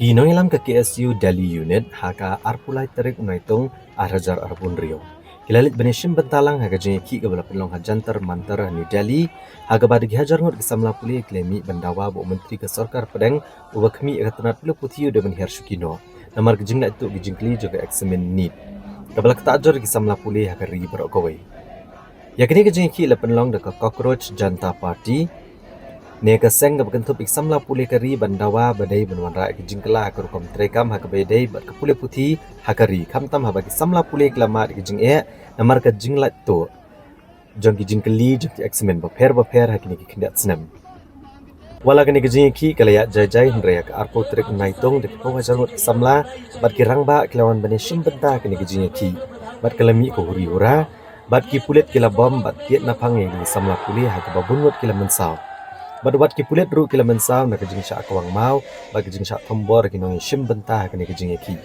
Inong ilam ke KSU Delhi Unit haka arpulai terik unaitung arhajar arbun rio. Kilalit benishim bentalang haga jengi ki ke bala pelong hajantar mantar ni Delhi haga badagi hajar ngot kesamla puli klemi bendawa bu menteri ke sarkar pedeng ubakmi akatanat pula puthiu de benhir shukino. Namar gejing la itu gejing kli juga eksamen need. Kabala ketajar kesamla puli haga ri berokawai. Yakni gejing ki la penlong de cockroach Janata Party Neka seng ke bentuk iksamla pulih kari bandawa badai benwanra ke jingkela ke rukom trekam hak bedai bat ke pulih putih hakari kamtam habagi samla pulih kelamat ke jing namar ke jinglat tu jong ke jingkeli jong ke eksamen baper hakini ke kendat senam wala kini ke jing ki kalaya jai hendraya ke arpo trek naitong de ke wajarut samla bat ke rangba kelawan bane shim benta kini ke jing ki bat kelami ko huri ura bat ki pulit kila bom bat tiat napang yang samla pulih hak babunwat kila mensau Badubat ki pulet ru kila mensau na kejing syak kawang mau bagi kejing syak tombor kinong shim bentah kini kejing ki.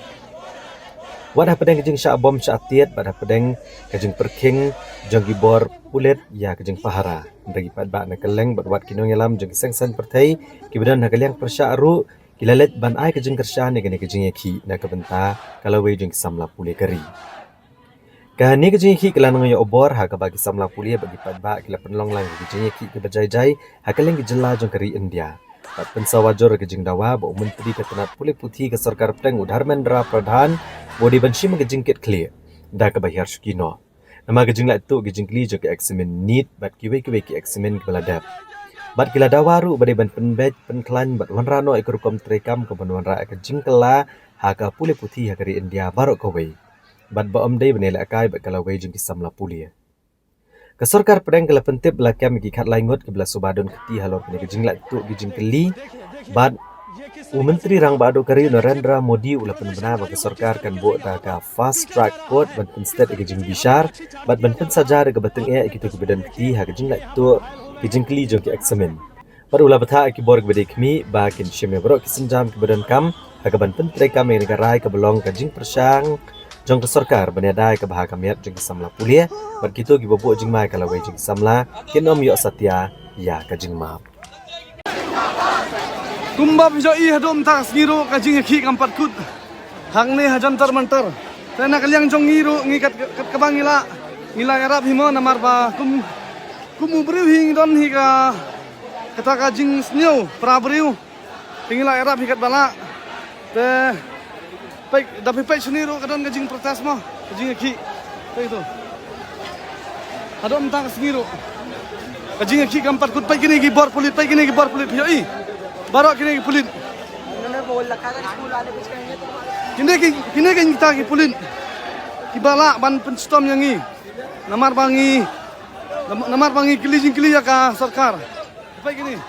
Wadah pedeng kejing syak bom syak tiat badah pedeng kejing perking jong gibor pulet ya kejing pahara. Bagi padbak na keleng badubat kinong yalam jong sengsen pertai kibadan na kaliang persyak ru kilalet ban ai kejing kersya ni kejing ki na kebentah kalau we jong samla pulih keri. Kahani kejing ki kala nangoy obor ha bagi samla puli bagi padba kila penlong lang kejing ki ke bajai hakaleng gejela jong kari India. Pat pensawajor kejing dawa bo menteri ketenat puli putih ke sarkar pedeng Dharmendra Pradhan bodi banshim kejing ket clear. Da ke bahir shukino. Nama kejing la tu kejing kli jong ke eksamen need bat kiwe ki eksamen ke baladap. Bat kila dawaru badai ban penbet penklan bat wanrano ekorukom trekam ke wanra kejing kela ha ka puli putih ha kari India barok kawai. Bat baom day benela akai bat kalau wajing ki samla pulia. Ke sarkar pedeng kala pentip belakam ki khat laingot ke belah subadon keti halor kene kejing la tu kejing keli bat menteri rang bado kari Narendra Modi ula penbena bagi sarkar kan buat ka fast track court ban state kejing bishar bat ban saja ke beteng kitu ke bedan keti ha kejing la tu kejing keli jong ki eksamen. Bat ula betha ki borg bedek mi ba kin sheme bro ki senjam ke bedan kam ha ban pentre kam yang negara ke belong kejing persang jong ke sarkar baniadai ke bahaka miat jong samla pulia bat kitu gi bobo jing mai kalau we jing samla kinom yo satya ya ka jing map tumba bijo I hadom ta ngiro ka jing ki kampat kut hang ne hajantar mantar tena kaliang jong ngiro ngikat kabang ngila arab himo namar ba kumu briu hing don hi ka kata ka jing snyo prabriu ngila arab hikat bala te Baik, tapi baik sendiri kadang kajing protes mah, kajing ki, itu. Ada mentang sendiri, kajing ki keempat kut baik kini gibor pulit, baik kini gibor pulit, yoi, baru kini pulit. Kini kita ki pulit, kibala ban penstom yang ini, namar bangi kili ya ka sarkar, baik kini.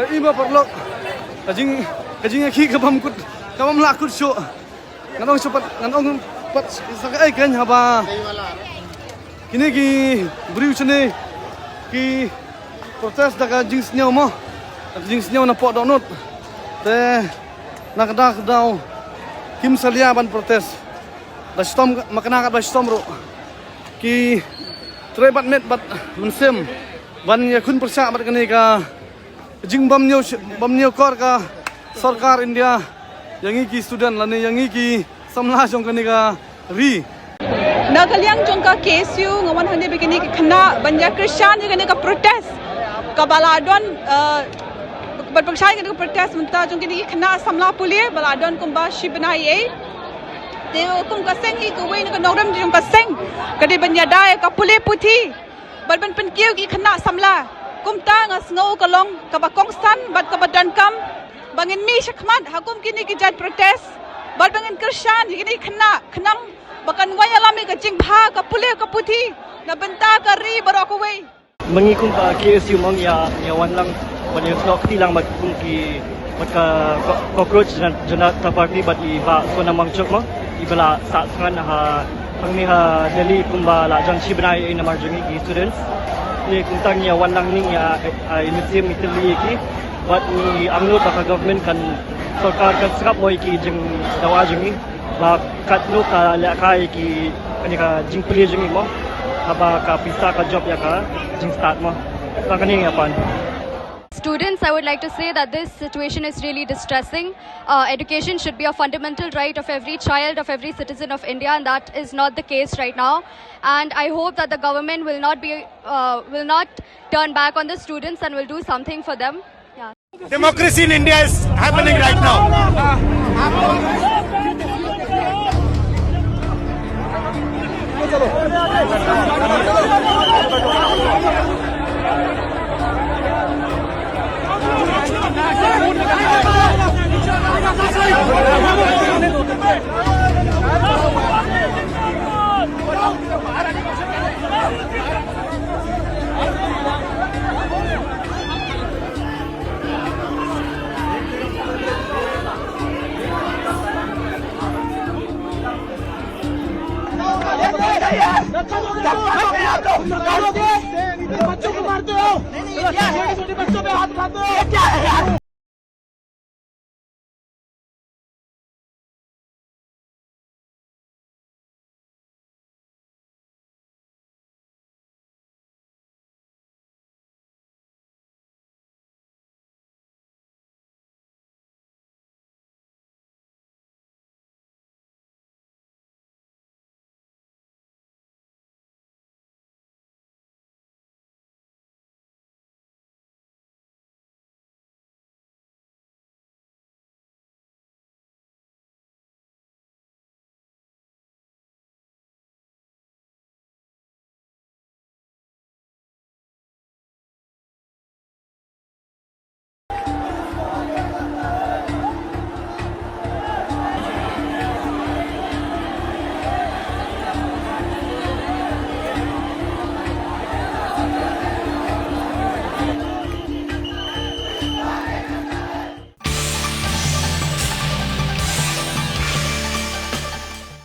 Lima perlok, kajing ki kabam lakut show, nganong cepat nganong pat sakai kan haba, kini ki beriu sini ki protes dah kajing senyau mah, kajing senyau nampak donut, teh nak dah kedau kim salia ban protes, dah stom makna kat dah stom ro, ki trebat met bat mensem, ban ya kun persak bat kene ka jing bam nyo kor ka sarkar India yang iki student lane yang iki samla jong kene ka ri na kaliang jong ka KSU ngawan hande begini kena banja krishan kene ka protest ka baladon berpaksa kene ka protest menta jong kene kena samla pulie baladon kumba shibnai te kum ka seng hi ko we ka noram jong ka seng ka de banja dai ka pulie puthi ban penkiu ki kena samla kumta nga snow kalong kabakong san bat kabadan kam bangin mi syakmat hakum kini kijat protest bat bangin Krisyan kini kenang bakan waya lami ka jingpha ka pule ka puthi na benta ka ri barokaway mengikung pa KSU mong ya wan lang wan yung snok tilang magkung ki magka cockroach na party bat iba so na mang chok mo ibala sa sangan ha pang ni ha Delhi kumba la jang shibnai na marjungi ki students ni kung tang ya wan lang ning ya museum Italy ki bat ni anglo ta ka government kan sarkar kan sakap mo ki jeng dawa jungi ba katlo ka la kai ki ani ka jing puli jungi mo haba ka pista ka job ya ka jing start mo ta kaning ya pan. Students, I would like to say that this situation is really distressing. Education should be a fundamental right of every child, of every citizen of India, and that is not the case right now. And I hope that the government will not turn back on the students and will do something for them. Yeah. Democracy in India is happening right now. बच्चों को मारते हो, छोटे छोटे बच्चों पे हाथ मारते हो।